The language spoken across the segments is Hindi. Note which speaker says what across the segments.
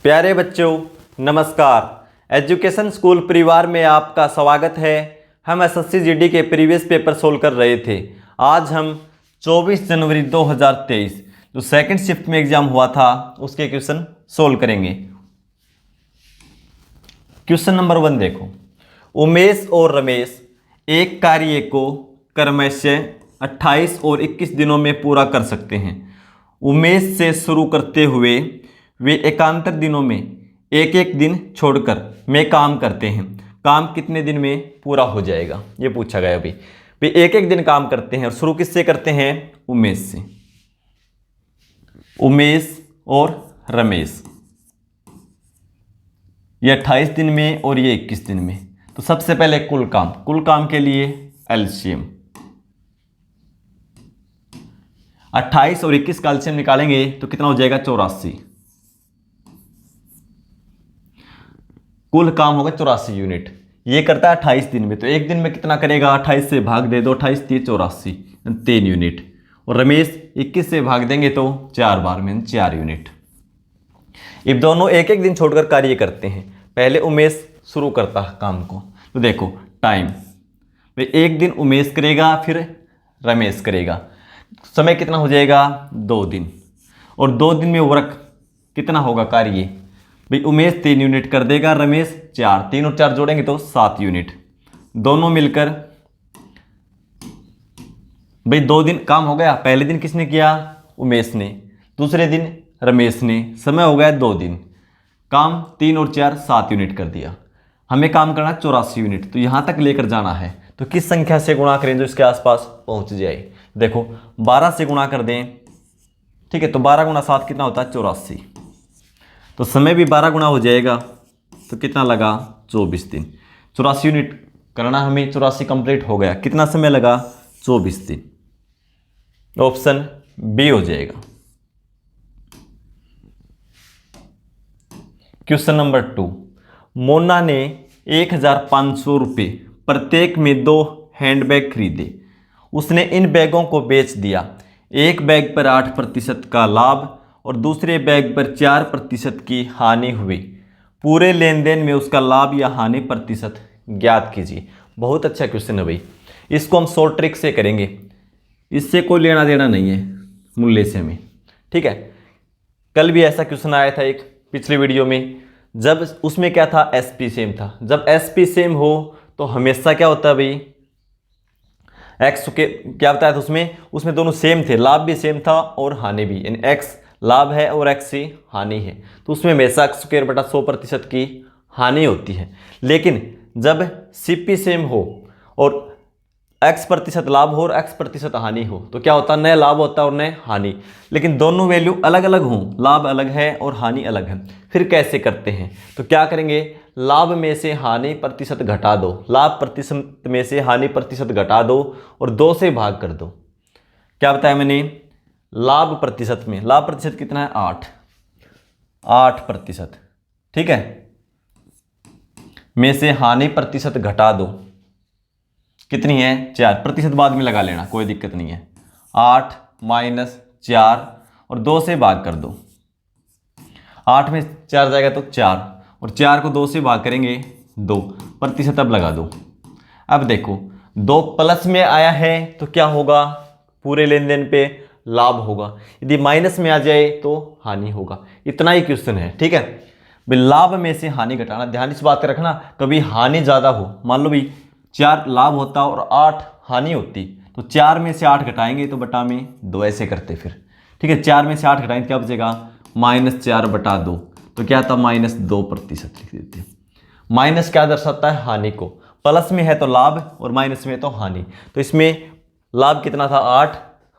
Speaker 1: प्यारे बच्चों, नमस्कार। एजुकेशन स्कूल परिवार में आपका स्वागत है। हम एसएससी जीडी के प्रीवियस पेपर सोल्व कर रहे थे। आज हम 24 जनवरी 2023 जो सेकंड शिफ्ट में एग्जाम हुआ था उसके क्वेश्चन सोल्व करेंगे। क्वेश्चन नंबर 1 देखो। उमेश और रमेश एक कार्य को क्रमशः 28 और 21 दिनों में पूरा कर सकते हैं। उमेश से शुरू करते हुए वे एकांतर दिनों में एक एक दिन छोड़कर में काम करते हैं। काम कितने दिन में पूरा हो जाएगा ये पूछा गया। अभी वे एक एक दिन काम करते हैं और शुरू किससे करते हैं? उमेश से। उमेश और रमेश ये 28 दिन में और ये 21 दिन में। तो सबसे पहले कुल काम के लिए एलसीएम 28 और 21 का एलसीएम निकालेंगे तो कितना हो जाएगा? 84। कुल काम होगा 84 यूनिट। ये करता है 28 दिन में, तो एक दिन में कितना करेगा? 28 से भाग दे दो, 28 3 84 3 यूनिट। और रमेश 21 से भाग देंगे तो 4 बार में 4 यूनिट। अब दोनों एक एक दिन छोड़कर कार्य करते हैं। पहले उमेश शुरू करता है काम को, तो देखो टाइम एक दिन उमेश करेगा फिर रमेश करेगा। समय कितना हो जाएगा? 2 दिन। और 2 दिन में वर्क कितना होगा कार्य? भाई उमेश 3 यूनिट कर देगा, रमेश 4। 3 और 4 जोड़ेंगे तो 7 यूनिट। दोनों मिलकर भाई 2 दिन काम हो गया। पहले दिन किसने किया? उमेश ने। दूसरे दिन रमेश ने। समय हो गया 2 दिन। काम 3 और 4 7 यूनिट कर दिया। हमें काम करना 84 यूनिट, तो यहाँ तक लेकर जाना है। तो किस संख्या से गुणा करें जो इसके आसपास पहुँच जाए? देखो 12 से गुणा कर दें, ठीक है। तो 12 गुणा 7 कितना होता है? 84। तो समय भी 12 गुणा हो जाएगा, तो कितना लगा? 24 दिन। 84 यूनिट करना हमें, 84 कंप्लीट हो गया। कितना समय लगा? 24 दिन। ऑप्शन बी हो जाएगा। Question number 2। मोना ने 1500 रुपये प्रत्येक में 2 हैंडबैग खरीदे। उसने इन बैगों को बेच दिया। एक बैग पर 8% का लाभ और दूसरे बैग पर 4% की हानि हुई। पूरे लेन देन में उसका लाभ या हानि प्रतिशत ज्ञात कीजिए। बहुत अच्छा क्वेश्चन है भाई। इसको हम शॉर्ट ट्रिक से करेंगे, इससे कोई लेना देना नहीं है मूल्य से हमें, ठीक है। कल भी ऐसा क्वेश्चन आया था एक पिछले वीडियो में, जब उसमें क्या था? एसपी सेम था। जब एसपी सेम हो तो हमेशा क्या होता है भाई? एक्स के क्या बताया था उसमें दोनों सेम थे, लाभ भी सेम था और हानि भी। यानी एक्स लाभ है और एक्स ही हानि है, तो उसमें हमेशा एक्स स्क्वायर बटा 100% की हानि होती है। लेकिन जब सीपी सेम हो और x% लाभ हो और x% हानि हो तो क्या होता है? नया लाभ होता है और नया हानि। लेकिन दोनों वैल्यू अलग अलग हों, लाभ अलग है और हानि अलग है, फिर कैसे करते हैं? तो क्या करेंगे? लाभ में से हानि प्रतिशत घटा दो, लाभ प्रतिशत में से हानि प्रतिशत घटा दो और 2 से भाग कर दो। क्या बताया मैंने? लाभ प्रतिशत में, लाभ प्रतिशत कितना है? 8%, ठीक है। में से हानि प्रतिशत घटा दो, कितनी है? 4%। बाद में लगा लेना, कोई दिक्कत नहीं है। 8 - 4 और 2 से भाग कर दो। 8 में 4 जाएगा तो 4 और 4 को 2 से भाग करेंगे 2%। अब लगा दो। अब देखो 2 प्लस में आया है तो क्या होगा? पूरे लेन देन पे लाभ होगा। यदि माइनस में आ जाए तो हानि होगा। इतना ही क्वेश्चन है, ठीक है। लाभ में से हानि घटाना, ध्यान इस बात का रखना, कभी हानि ज़्यादा हो, मान लो भी 4 लाभ होता और 8 हानि होती, तो 4 में से 8 घटाएंगे तो बटा में 2 ऐसे करते फिर, ठीक है। 4 में से 8 घटाएंगे क्या बचेगा? -4 बटा 2, तो क्या था? -2% लिख देते। माइनस क्या दर्शाता है? हानि को। प्लस में है तो लाभ और माइनस में तो हानि। तो इसमें लाभ कितना था? 8,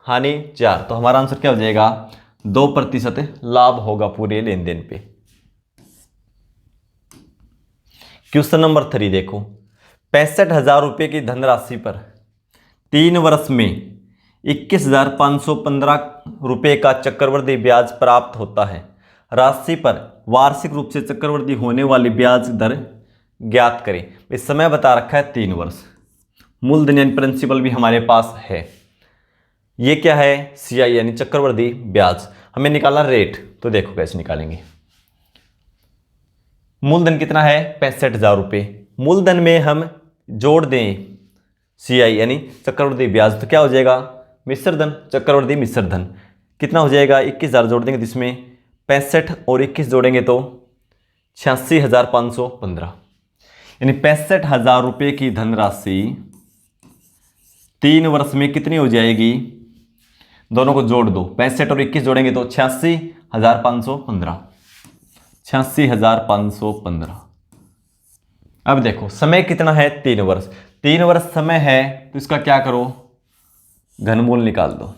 Speaker 1: हानि 4, तो हमारा आंसर क्या हो जाएगा? 2% लाभ होगा पूरे लेन देन पे। क्वेश्चन नंबर 3 देखो। 65,000 रुपये की धनराशि पर 3 वर्ष में 21,515 रुपये का चक्रवृद्धि ब्याज प्राप्त होता है। राशि पर वार्षिक रूप से चक्रवृद्धि होने वाली ब्याज दर ज्ञात करें। इस समय बता रखा है 3 वर्ष। मूलधन यानी प्रिंसिपल भी हमारे पास है। ये क्या है? CI यानी चक्रवृद्धि ब्याज। हमें निकालना रेट, तो देखो कैसे निकालेंगे। मूलधन कितना है 65,000 रुपये। मूलधन में हम जोड़ दें CI यानी चक्रवृद्धि ब्याज, तो क्या हो जाएगा मिश्र धन, चक्रवृद्धि मिश्र धन कितना हो जाएगा 21,000 जोड़ देंगे, जिसमें 65 और 21 जोड़ेंगे तो 86,515, यानी 65,000 रुपये की धनराशि 3 वर्ष में कितनी हो जाएगी, दोनों को जोड़ दो, 65 और 21 जोड़ेंगे तो 86,515, 86,515। अब देखो समय कितना है 3 वर्ष, 3 वर्ष समय है तो इसका क्या करो घनमूल निकाल दो,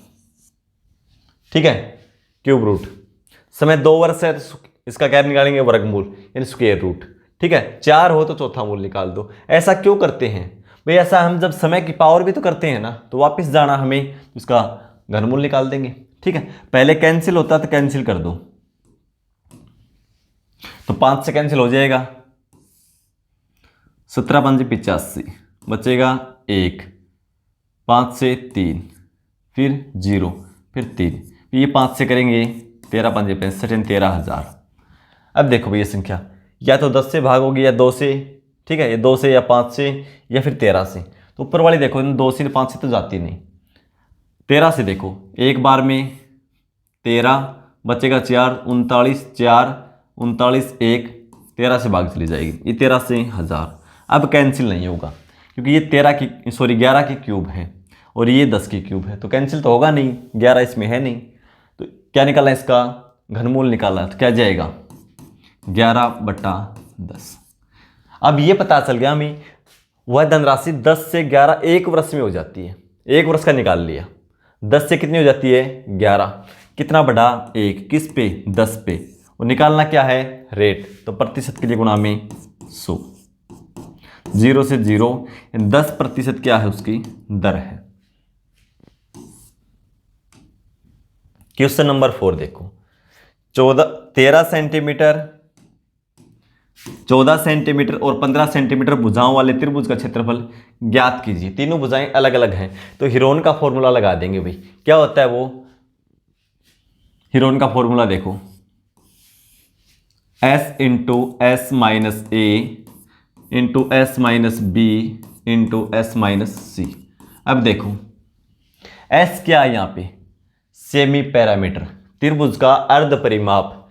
Speaker 1: ठीक है, क्यूब रूट। समय 2 वर्ष है तो इसका क्या निकालेंगे वर्गमूल यानी स्क्वायर रूट, ठीक है। 4 हो तो चौथा मूल निकाल दो। ऐसा क्यों करते हैं भाई, ऐसा हम जब समय की पावर भी तो करते हैं ना, तो वापस जाना हमें इसका घनमूल निकाल देंगे, ठीक है। पहले कैंसिल होता तो कैंसिल कर दो, तो 5 से कैंसिल हो जाएगा, 17 5 85 बचेगा 1, 5 से 3 फिर 0 फिर 3, ये 5 से करेंगे 13 5 65 13,000। अब देखो भैया संख्या या तो 10 से भाग होगी या 2 से, ठीक है, ये 2 से या 5 से या फिर 13 से। तो ऊपर वाली देखो 2 से 5 से तो जाती नहीं, 13 से देखो एक बार में 13 बचेगा 4 39 4 39 1 13 से भाग चली जाएगी, ये 13 से 1000। अब कैंसिल नहीं होगा क्योंकि ये 11 की क्यूब है और ये 10 की क्यूब है, तो कैंसिल तो होगा नहीं, 11 इसमें है नहीं। तो क्या निकाला इसका घनमूल निकाला, तो क्या जाएगा 11/10। अब ये पता चल गया हमें वह धनराशि 10 से 11 एक वर्ष में हो जाती है, एक वर्ष का निकाल लिया, 10 से कितनी हो जाती है 11, कितना बढ़ा 1, किस पे 10 पे, और निकालना क्या है रेट, तो प्रतिशत के लिए गुणा में 100, 0 से 0 10% क्या है उसकी दर है। क्वेश्चन नंबर 4 देखो, 13 सेंटीमीटर और 15 सेंटीमीटर भुजाओं वाले त्रिभुज का क्षेत्रफल ज्ञात कीजिए। तीनों भुजाएं अलग अलग हैं, तो हीरोन का फॉर्मूला लगा देंगे भाई। क्या होता है वो हीरोन का फॉर्मूला देखो, S into S minus A into S minus B into S minus C। अब देखो S क्या है यहाँ पे सेमी पैरामीटर, त्रिभुज का अर्ध परिमाप।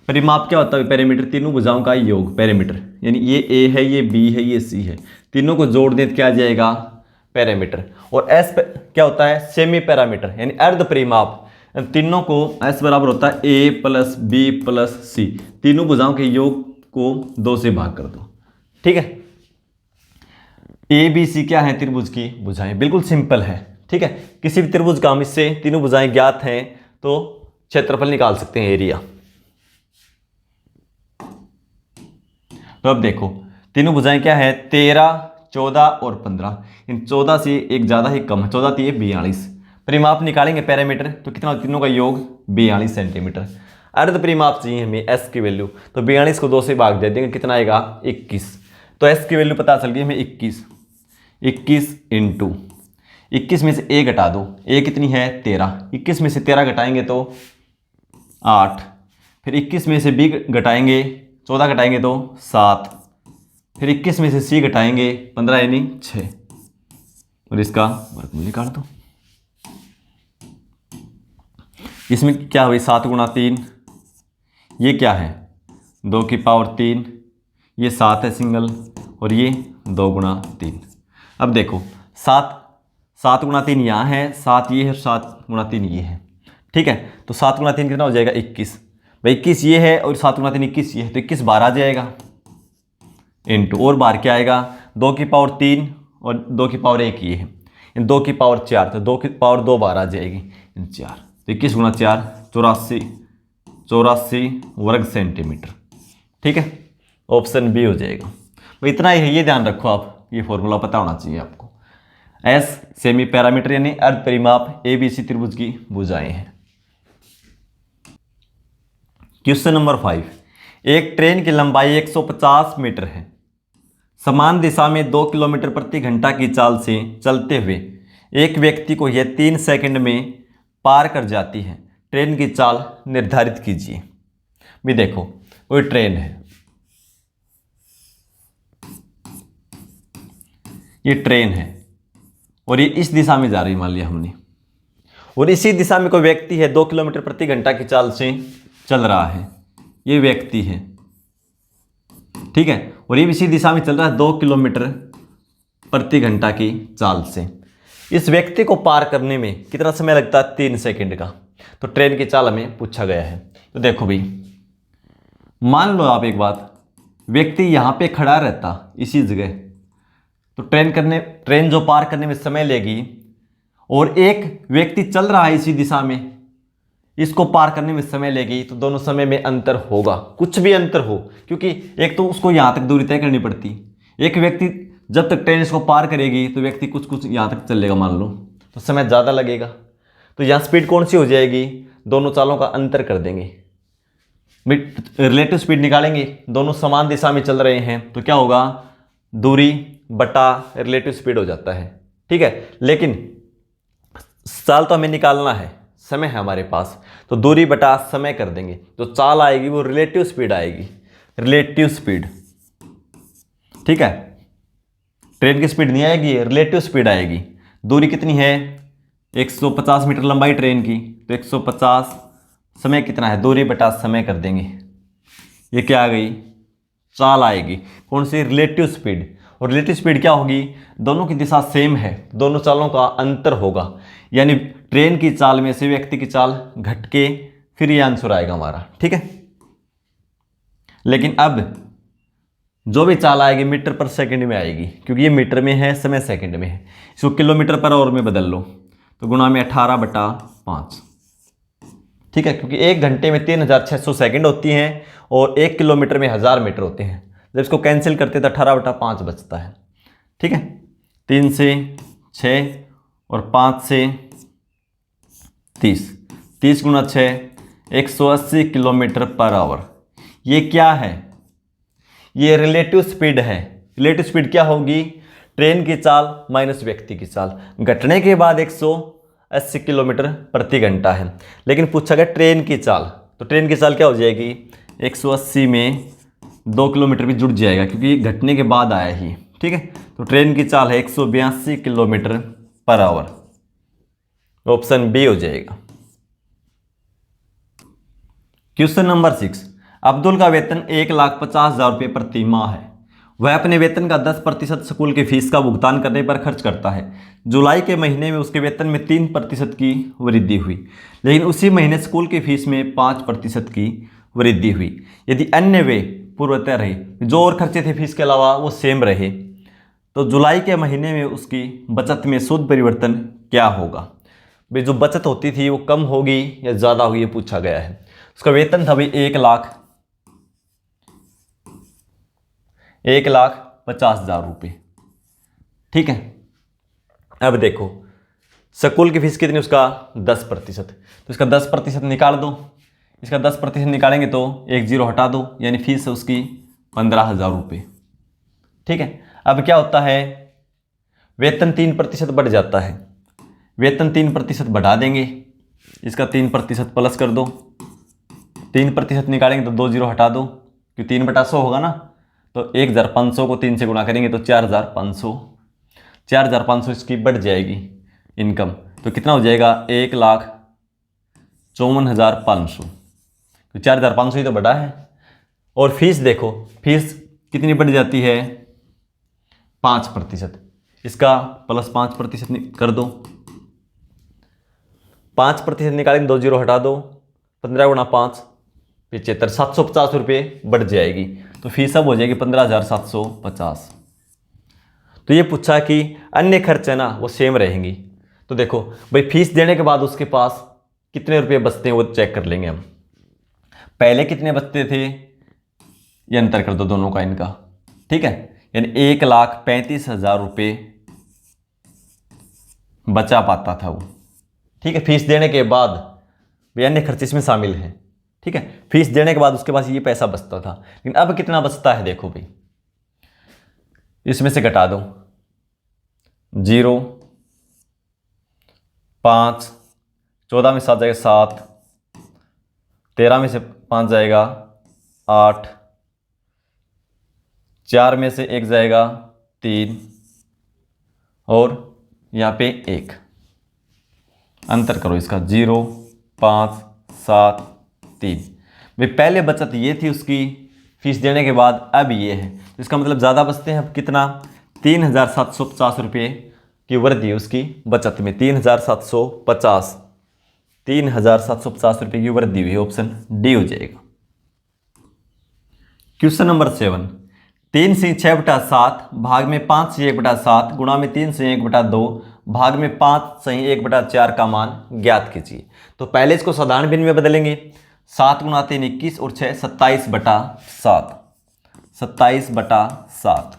Speaker 1: परिमाप क्या होता है पैरामीटर, तीनों भुजाओं का योग पैरामीटर, यानी ये A है ये B है ये C है, तीनों को जोड़ दें तो क्या आ जाएगा पैरामीटर। और S क्या होता है सेमी पैरामीटर यानी अर्ध परिमाप, तीनों को S बराबर होता है A plus B plus C, तीनों भुजाओं के योग को 2 से भाग कर दो, ठीक है। ABC क्या है त्रिभुज की भुजाएं, बिल्कुल सिंपल है, ठीक है। किसी भी त्रिभुज का हम इससे तीनों भुजाएं ज्ञात हैं तो क्षेत्रफल निकाल सकते हैं एरिया। तो अब देखो तीनों भुजाएं क्या है 13 14 और 15, इन 14 से एक ज़्यादा ही कम है, 14 थी 42। परिमाप निकालेंगे पैरामीटर तो कितना, तीनों का योग 42 सेंटीमीटर। अर्ध परिमाप चाहिए हमें S की वैल्यू, तो 42 को 2 से भाग दे देंगे, कितना आएगा 21। तो S की वैल्यू पता चल गई हमें 21 इंटू 21 में से A घटा दो, A कितनी है 13, 21 में से 13 घटाएंगे तो 8, फिर 21 में से B घटाएंगे 14 घटाएंगे तो 7, फिर 21 में से C घटाएंगे 15 यानी 6, और इसका वर्गमूल निकाल दो। इसमें क्या हुई 7 गुणा 3, ये क्या है 2 की पावर 3, ये 7 है सिंगल, और ये 2 गुणा 3। अब देखो 7 गुणा 3 यहाँ है, 7 ये है, 7 गुणा 3 ये है, ठीक है। तो 7 गुणा 3 कितना हो जाएगा 21, भाई 21 ये है और 7 गुणा 3 21 ये है, तो 21 बार आ जाएगा इंटू, और बार क्या आएगा 2 की पावर 3 और 2 की पावर 1 ये है, 2 की पावर 4, तो 2 की पावर 2 बार आ जाएगी 4, तो 21 गुणा 4 84 वर्ग सेंटीमीटर, ठीक है। ऑप्शन बी हो जाएगा। तो इतना ही है, ये ध्यान रखो आप, ये फॉर्मूला पता होना चाहिए आपको। S सेमी पैरामीटर यानी अर्ध परिमाप, ABC त्रिभुज की भुजाएं हैं। क्वेश्चन नंबर 5, एक ट्रेन की लंबाई 150 मीटर है, समान दिशा में 2 किलोमीटर प्रति घंटा की चाल से चलते हुए एक व्यक्ति को यह 3 सेकंड में पार कर जाती है, ट्रेन की चाल निर्धारित कीजिए। भी देखो कोई ट्रेन है, ये ट्रेन है और ये इस दिशा में जा रही मान लिया हमने, और इसी दिशा में कोई व्यक्ति है 2 किलोमीटर प्रति घंटा की चाल से चल रहा है, ये व्यक्ति है, ठीक है, और ये इसी दिशा में चल रहा है 2 किलोमीटर प्रति घंटा की चाल से। इस व्यक्ति को पार करने में कितना समय लगता है? 3 सेकंड का। तो ट्रेन की चाल हमें पूछा गया है। तो देखो भाई, मान लो आप एक बात, व्यक्ति यहाँ पे खड़ा रहता इसी जगह, तो ट्रेन जो पार करने में समय लेगी, और एक व्यक्ति चल रहा है इसी दिशा में, इसको पार करने में समय लेगी, तो दोनों समय में अंतर होगा, कुछ भी अंतर हो, क्योंकि एक तो उसको यहाँ तक दूरी तय करनी पड़ती, एक व्यक्ति जब तक ट्रेन इसको पार करेगी तो व्यक्ति कुछ यहाँ तक चलेगा मान लो, तो समय ज़्यादा लगेगा। तो यहाँ स्पीड कौन सी हो जाएगी? दोनों चालों का अंतर कर देंगे, रिलेटिव स्पीड निकालेंगे, दोनों समान दिशा में चल रहे हैं, तो क्या होगा? दूरी बटा रिलेटिव स्पीड हो जाता है, ठीक है। लेकिन चाल तो हमें निकालना है, समय है हमारे पास, तो दूरी बटा समय कर देंगे, जो चाल आएगी वो रिलेटिव स्पीड आएगी, रिलेटिव स्पीड, ठीक है। ट्रेन की स्पीड नहीं आएगी, रिलेटिव स्पीड आएगी। दूरी कितनी है? 150 मीटर लंबाई ट्रेन की, तो 150, समय कितना है? दूरी बटा समय कर देंगे, ये क्या आ गई? चाल आएगी। कौन सी? Relative speed. और रिलेटिव स्पीड क्या होगी? दोनों की दिशा सेम है, दोनों चालों का अंतर होगा, यानी ट्रेन की चाल में से व्यक्ति की चाल घट के फिर ये आंसर आएगा हमारा, ठीक है। लेकिन अब जो भी चाल आएगी मीटर पर सेकंड में आएगी, क्योंकि ये मीटर में है, समय सेकंड में है। इसको किलोमीटर पर आवर में बदल लो, तो गुणा में 18/5, ठीक है, क्योंकि 1 घंटे में 3600 सेकंड होती हैं और 1 किलोमीटर में 1000 मीटर होते हैं। जब इसको कैंसिल करते तो 18/5 बचता है, ठीक है। 3 से 6 और 5 से 30, 30 गुणा 6, 180 किलोमीटर पर आवर। ये क्या है? ये रिलेटिव स्पीड है। रिलेटिव स्पीड क्या होगी? ट्रेन की चाल माइनस व्यक्ति की चाल, घटने के बाद 180 किलोमीटर प्रति घंटा है, लेकिन पूछा गया ट्रेन की चाल, तो ट्रेन की चाल क्या हो जाएगी? 180 में 2 किलोमीटर भी जुड़ जाएगा, क्योंकि घटने के बाद आया ही, ठीक है। तो ट्रेन की चाल है 182 kilometre per hour, option B हो जाएगा। क्वेश्चन नंबर 6, अब्दुल का वेतन 1,50,000 रुपये प्रति माह है। वह अपने वेतन का 10% स्कूल की फीस का भुगतान करने पर खर्च करता है। जुलाई के महीने में उसके वेतन में 3% की वृद्धि हुई, लेकिन उसी महीने स्कूल की फीस में 5% की वृद्धि हुई। यदि अन्य वे पूर्वतः रहे, जो और खर्चे थे फीस के अलावा वो सेम रहे, तो जुलाई के महीने में उसकी बचत में शुद्ध परिवर्तन क्या होगा? भाई जो बचत होती थी वो कम होगी या ज़्यादा होगी, ये पूछा गया है। उसका वेतन था भाई 1,50,000 रुपये, ठीक है। अब देखो स्कूल की फीस कितनी? उसका 10%, तो इसका 10% निकाल दो, इसका 10% निकालेंगे तो 1 0 हटा दो, यानी फीस है उसकी 15,000 रुपये, ठीक है। अब क्या होता है? वेतन 3% बढ़ जाता है, वेतन 3% बढ़ा देंगे, इसका 3% प्लस कर दो, 3% निकालेंगे तो 2 0 हटा दो, क्योंकि 3/100 होगा ना, तो 1,500 को 3 से गुणा करेंगे तो 4,500, 4,500 इसकी बढ़ जाएगी इनकम, तो कितना हो जाएगा? 1,54,500, तो 4,500 ही तो बढ़ा है। और फीस देखो, फीस कितनी बढ़ जाती है? 5%, इसका प्लस 5% कर दो, 5% निकालेंगे 2 0 हटा दो, 15 गुणा 5 75, 750 रुपये बढ़ जाएगी, तो फीस अब हो जाएगी 15,750। तो ये पूछा कि अन्य खर्च है ना वो सेम रहेंगी, तो देखो भाई फीस देने के बाद उसके पास कितने रुपये बचते हैं वो चेक कर लेंगे हम। पहले कितने बचते थे ये अंतर कर दो दोनों का इनका, ठीक है, यानी 1,35,000 रुपये बचा पाता था वो, ठीक है। फीस देने के बाद भाई अन्य खर्च इसमें शामिल हैं, ठीक है, फीस देने के बाद उसके पास ये पैसा बचता था, लेकिन अब कितना बचता है देखो भाई, इसमें से घटा दो 0, 5, 14 में 7 जाएगा 7, 13 में से 5 जाएगा 8, 4 में से 1 जाएगा 3, और यहाँ पे 1, अंतर करो इसका, 0, 5, 7, 3। भाई पहले बचत ये थी उसकी फीस देने के बाद, अब ये है, तो इसका मतलब ज़्यादा बचते हैं। अब कितना, 3,750 रुपये की वृद्धि उसकी बचत में, 3,750 रुपये की वृद्धि हुई, ऑप्शन डी हो जाएगा। क्वेश्चन नंबर 7, 3 से 6/7 भाग में 5 से 1/7 गुणा में 3 से 1/2 भाग में 5 से 1/4 का मान ज्ञात कीजिए। तो पहले इसको साधारण भिन्न में बदलेंगे, 7 गुणा 3 21 और 6 27/7, 27/7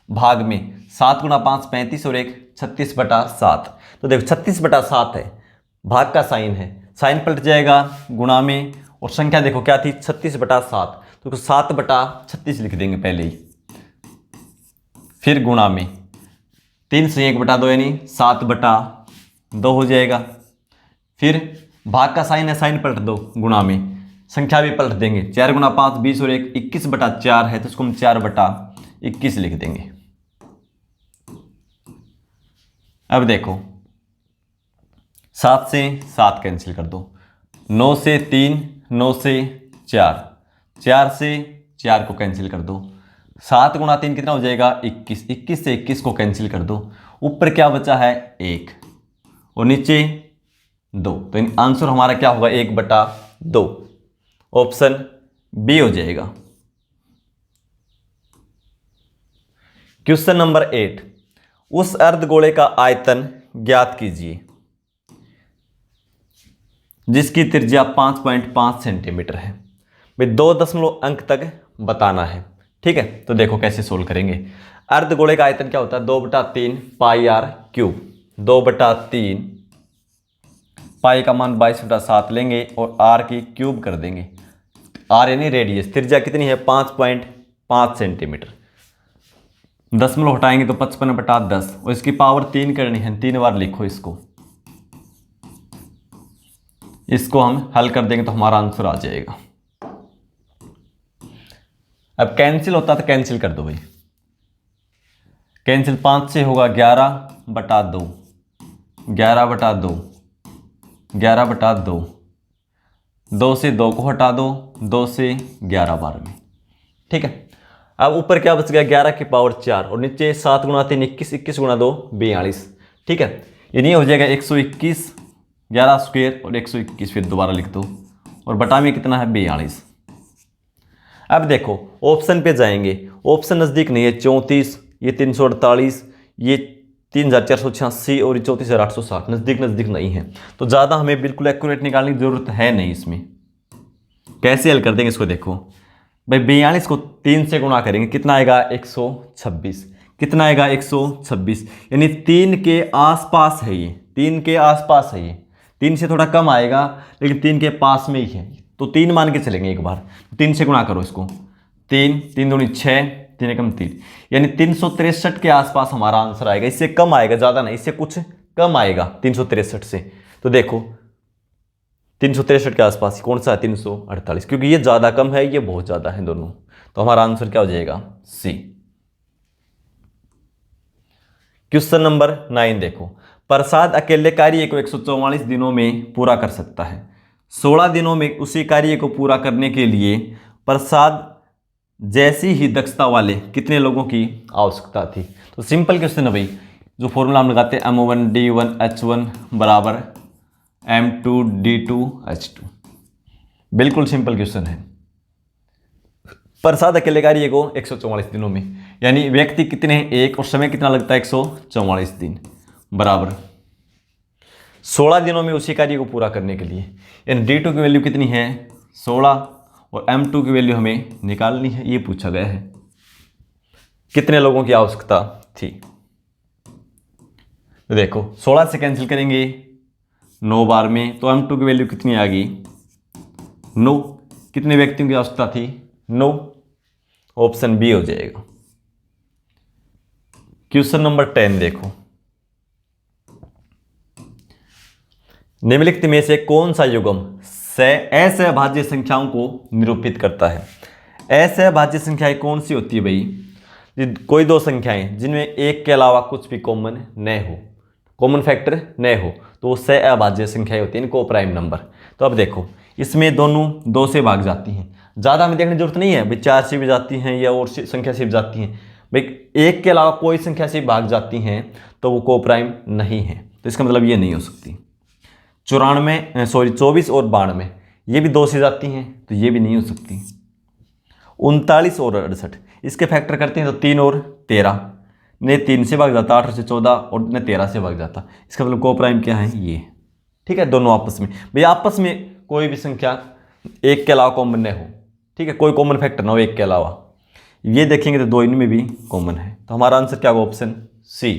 Speaker 1: भाग में 7 गुणा 5 35 और 1 36/7। तो देखो 36/7 है, भाग का साइन है, साइन पलट जाएगा गुणा में, और संख्या देखो क्या थी, 36/7, तो 7/36 लिख देंगे पहले ही, फिर गुणा में 3 से 1/2 यानी 7/2 हो जाएगा, फिर भाग का साइन है, साइन पलट दो, गुणा में संख्या भी पलट देंगे, 4 गुणा 5 20 और 1 21/4 है, तो उसको हम 4/21 लिख देंगे। अब देखो 7 से 7 कैंसिल कर दो, 9 से 3, 9 से 4, 4 से 4 को कैंसिल कर दो, 7 गुणा 3 कितना हो जाएगा 21, 21 से 21 को कैंसिल कर दो, ऊपर क्या बचा है 1 और नीचे 2, तो आंसर हमारा क्या होगा 1/2, ऑप्शन बी हो जाएगा। क्वेश्चन नंबर 8, उस अर्धगोले का आयतन ज्ञात कीजिए जिसकी त्रिज्या 5.5 सेंटीमीटर है। भाई 2 दशमलव अंक तक बताना है, ठीक है। तो देखो कैसे सोल्व करेंगे। अर्धगोले का आयतन क्या होता है, 2/3 पाई आर क्यूब, 2/3 पाई का मान 22/7 लेंगे और आर की क्यूब कर देंगे, आर यानी रेडियस, त्रिज्या कितनी है 5.5 सेंटीमीटर, दशमलव हटाएंगे तो 55/10 और इसकी पावर 3 करनी है, 3 बार लिखो इसको हम हल कर देंगे तो हमारा आंसर आ जाएगा। अब कैंसिल होता तो कैंसिल कर दो भाई, कैंसिल 5 से होगा 11/2, 11/2, 11/2, 2 से 2 को हटा दो, 2 से 11 बार में, ठीक है। अब ऊपर क्या बच गया 11 की पावर 4 और नीचे 7 गुणा 3 21, 21 गुणा 2 42, ठीक है। ये नहीं हो जाएगा 121, 11 स्क्वायर और 121, फिर दोबारा लिख दो और बटा में कितना है 42। अब देखो ऑप्शन पे जाएंगे, ऑप्शन नज़दीक नहीं है, 34, ये 348, ये 3486 और ये 34,860, नज़दीक नहीं है, तो ज़्यादा हमें बिल्कुल एक्यूरेट निकालने की ज़रूरत है नहीं इसमें। कैसे हल कर देंगे इसको, देखो भाई 42 को 3 से गुणा करेंगे, कितना आएगा 126, कितना आएगा 126, यानी 3 के आसपास है ये, 3 के आसपास है ये, 3 से थोड़ा कम आएगा लेकिन 3 के पास में ही है, तो 3 मान के चलेंगे एक बार, 3 से गुणा करो इसको, 3 3 दूनी 6, 3 एकम 3, यानी 363 के आसपास हमारा आंसर आएगा, इससे कम आएगा, ज़्यादा नहीं, इससे कुछ कम आएगा 363 से। तो देखो 363 के आसपास कौन सा है 348, क्योंकि ये ज़्यादा कम है, ये बहुत ज़्यादा है दोनों, तो हमारा आंसर क्या हो जाएगा सी। क्वेश्चन नंबर 9 देखो, प्रसाद अकेले कार्य को 144 दिनों में पूरा कर सकता है, 16 दिनों में उसी कार्य को पूरा करने के लिए प्रसाद जैसी ही दक्षता वाले कितने लोगों की आवश्यकता थी। तो सिंपल क्वेश्चन है भाई, जो फॉर्मूला हम लगाते हैं M1D1H1 बराबर M2D2H2, बिल्कुल सिंपल क्वेश्चन है। प्रसाद अकेले कार्य को 144 दिनों में, यानी व्यक्ति कितने हैं एक और समय कितना लगता है 144 दिन, बराबर 16 दिनों में उसी कार्य को पूरा करने के लिए, यानी D2 की वैल्यू कितनी है 16 और M2 की वैल्यू हमें निकालनी है, ये पूछा गया है कितने लोगों की आवश्यकता थी। तो देखो 16 से कैंसिल करेंगे 9 बार में, तो M2 की वैल्यू कितनी आ गई 9, कितने व्यक्तियों की आवश्यकता थी 9, ऑप्शन बी हो जाएगा। क्वेश्चन नंबर 10 देखो, निम्नलिखित में से कौन सा युग्म असहभाज्य संख्याओं को निरूपित करता है। असहभाज्य संख्याएं कौन सी होती है भाई, कोई दो संख्याएं जिनमें एक के अलावा कुछ भी कॉमन न हो, कॉमन फैक्टर न हो, तो वो सह अभाज्य संख्याएं होती हैं, इनको प्राइम नंबर। तो अब देखो इसमें दोनों 2 से भाग जाती हैं, ज़्यादा हमें देखने की जरूरत नहीं है भाई 4 से भी जाती हैं या और संख्या से भी जाती हैं। भाई एक के अलावा कोई संख्या से भाग जाती हैं तो वो को प्राइम नहीं है, तो इसका मतलब ये नहीं हो सकती। 24 और 92 ये भी 2 से जाती हैं, तो ये भी नहीं हो सकती। 39 और 68 इसके फैक्टर करते हैं तो 3 और 13, ने 3 से भाग जाता, 8 से 14 और ने 13 से भाग जाता। इसका मतलब को प्राइम क्या है ये, ठीक है। दोनों आपस में, भाई आपस में कोई भी संख्या एक के अलावा कॉमन न हो, ठीक है, कोई कॉमन फैक्टर ना हो एक के अलावा। ये देखेंगे तो 2 इनमें भी कॉमन है, तो हमारा आंसर क्या होगा, ऑप्शन सी।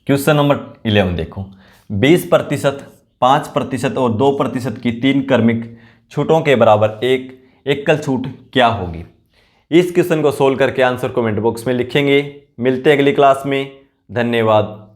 Speaker 1: क्वेश्चन नंबर 11 देखो, 20%, 5% और 2% की 3 क्रमिक छूटों के बराबर एक एकल छूट क्या होगी। इस क्वेश्चन को सोल्व करके आंसर कमेंट बॉक्स में लिखेंगे। मिलते हैं अगली क्लास में, धन्यवाद।